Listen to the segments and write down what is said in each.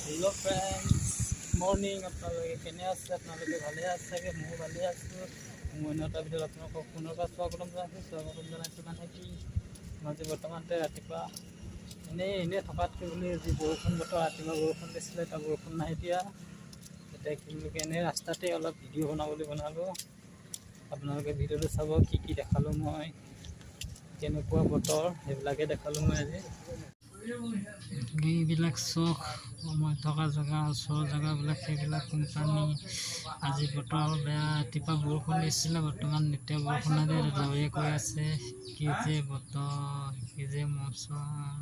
hello friends morning আপোনালোকে কেনে আছে আপোনালোকে ভালে আছে চাগে মই ভালে আছো মই এটা ভিডিঅ' আপোনালোকক পুনৰ স্বাগতম জনাইছো মানে কি মই বৰ্তমানতে ৰাতিপুৱা এনে থকাতকৈ বুলি যি বৰষুণ বতৰ ৰাতিপুৱা বৰষুণ দিছিলে তাৰ বৰষুণ নাই এতিয়া কি বুলি এনে ৰাস্তাতে অলপ ভিডিঅ' বনাবলৈ বনালোঁ আপোনালোকে ভিডিঅ'টো চাব কি দেখালোঁ মই কেনেকুৱা বতৰ সেইবিলাকে দেখালোঁ মই আজি এইবিলাক চখ মই থকা জেগা ওচৰৰ জেগাবিলাক সেইবিলাক কোম্পানী আজি বতৰ বেয়া ৰাতিপুৱা বৰষুণ দিছিলে বৰ্তমান এতিয়া বৰষুণ নাই ডাৱৰীয়া কৰি আছে কি যে বতৰ কি যে মৌচম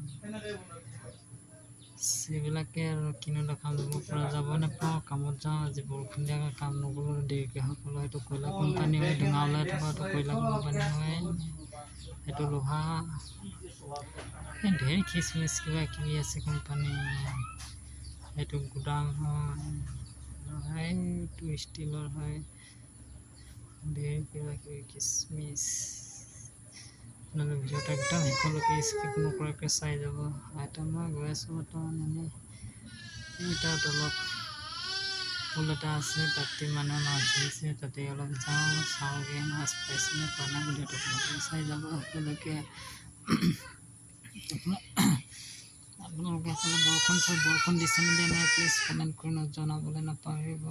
সেইবিলাকে আৰু কিনো দেখাম যাব পৰা যাব নাপাওঁ কামত যাওঁ আজি বৰষুণ দিয়াকৈ কাম নগ'লোঁ দেৰিকৈ সকলো সেইটো কয়লা কোম্পানী হয় ধোঁৱা ওলাই থকা সেইটো কয়লা কোম্পানী হয় সেইটো লোহা ঢেৰ খিচমিচ কিবা কিবি আছে কোম্পানী সেইটো গুদাম হয় এইটো ষ্টিলৰ হয় ঢেৰ কিবা কিবি খিচমিচ আপোনালোকে ভিডিঅ'টো একদম শেষলৈকে স্কিপ নকৰাকৈ চাই যাব এটা মই গৈ আছোঁ বৰ্তমান এনেই তাত অলপ পুল এটা আছে তাতে মানুহ মাছ ধৰিছে তাতে অলপ যাওঁ চাওঁগৈ মাছ পাইছে নে পোৱা নাই ভিডিঅ'টো আপোনালোকে চাই যাব সকলোকে আপোনালোকে সকলো বৰষুণ দিছে নে দিয়া নাই প্লিজ কমেণ্ট কৰি জনাবলৈ নাপাহৰিব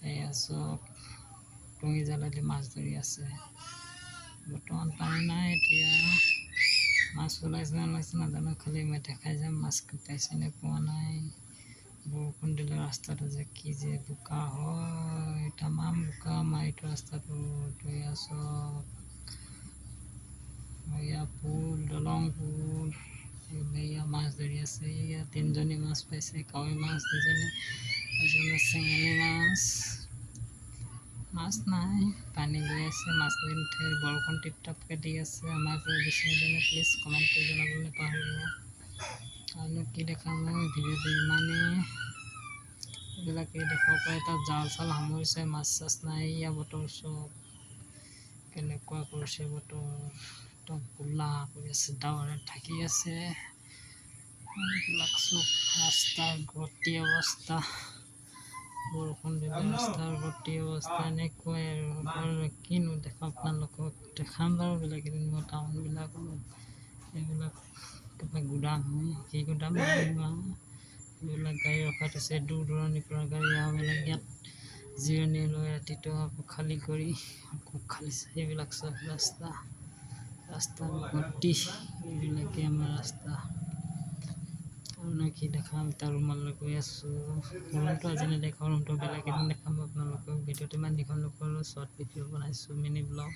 এয়া চব টঙি জালেদি মাছ ধৰি আছে বৰ্তমান পানী নাই এতিয়া মাছ ওলাইছে নাজানো খালি মই দেখাই যাম মাছ পাইছে নে পোৱা নাই বৰষুণ দিলে ৰাস্তাটো যে কি যে বোকা হয় তামাম বোকা মাৰিটো ৰাস্তাটো এয়া চব এয়া পুল দলং পুল এয়া মাছ ধৰি আছে এয়া তিনিজনী মাছ পাইছে কাৱৈ মাছ দুজনী এজনী চেঙেলী মাছ নাই পানী গৈ আছে মাছ নুঠে বৰষুণ টিপ টাপকৈ দি আছে আমাৰ বিচাৰি প্লিজ কমেণ্ট কৰি জনাবলৈ নাপাহৰিব আৰু কি দেখাম মই ভিডিঅ'টো ইমানেই এইবিলাকে দেখাব পাৰে তাত জাল চাল সামৰিছে মাছ চাছ নাই এয়া বতৰ চব কেনেকুৱা কৰিছে বতৰ একদম কোলা কৰি আছে ডাৱৰে ঢাকি আছে এইবিলাক চব ৰাস্তাৰ গতি অৱস্থা বৰষুণ দিলে ৰাস্তাৰ গতি অৱস্থা এনেকুৱাই আৰু কিনো দেখাম আপোনালোকক দেখাম বাৰু বেলেগ এদিন মই টাউনবিলাকত এইবিলাক কিবা গুদাম হয় কি গুদাম এইবিলাক গাড়ী ৰখাত আছে দূৰ দূৰণিৰ পৰা গাড়ী অহাবিলাক ইয়াত জিৰণি লৈ ৰাতিটো আকৌ খালী কৰি আকৌ খালী সেইবিলাক চব ৰাস্তাৰ গতি এইবিলাকে আমাৰ ৰাস্তা আৰু কি দেখাম তাৰ ৰুমালৈ গৈ আছোঁ ৰুমটো আজি নেদেখাওঁ ৰুমটো বেলেগ এদিন দেখাম আপোনালোকক ভিডিঅ'টো ইমান দীঘল নকৰোঁ শ্বৰ্ট ভিডিঅ' বনাইছোঁ মিনি ব্লগ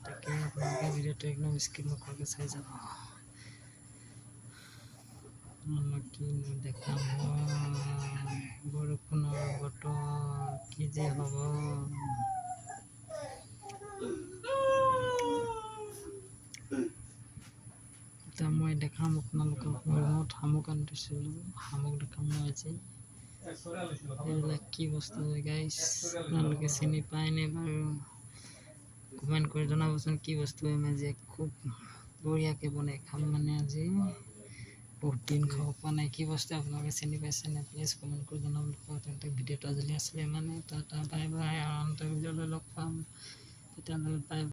তাকে আপোনালোকে ভিডিঅ'টো একদম স্কিপ নকৰাকৈ চাই যাব কিনো দেখাম বৰষুণৰ বতৰ কি যে হ'ব এতিয়া মই দেখাম আপোনালোকক মই ৰুমত শামুক আনি থৈছিলোঁ শামুক দেখাম মই আজি এইবিলাক কি বস্তু হয় গাইছ আপোনালোকে চিনি পায়নে বাৰু কমেণ্ট কৰি জনাবচোন কি বস্তু হয় মই আজি খুব বঢ়িয়াকৈ বনাই খাম মানে আজি বহুত দিন খাব পোৱা নাই কি বস্তু আপোনালোকে চিনি পাইছেনে প্লিজ কমেণ্ট কৰি জনাবলৈ পাওঁ তেন্তে ভিডিঅ'টো আজিলৈ আছিলে মানে টাটা বাই বাই আৰামতে ভিডিঅ'লৈ লগ পাম তেতিয়ালৈ বাই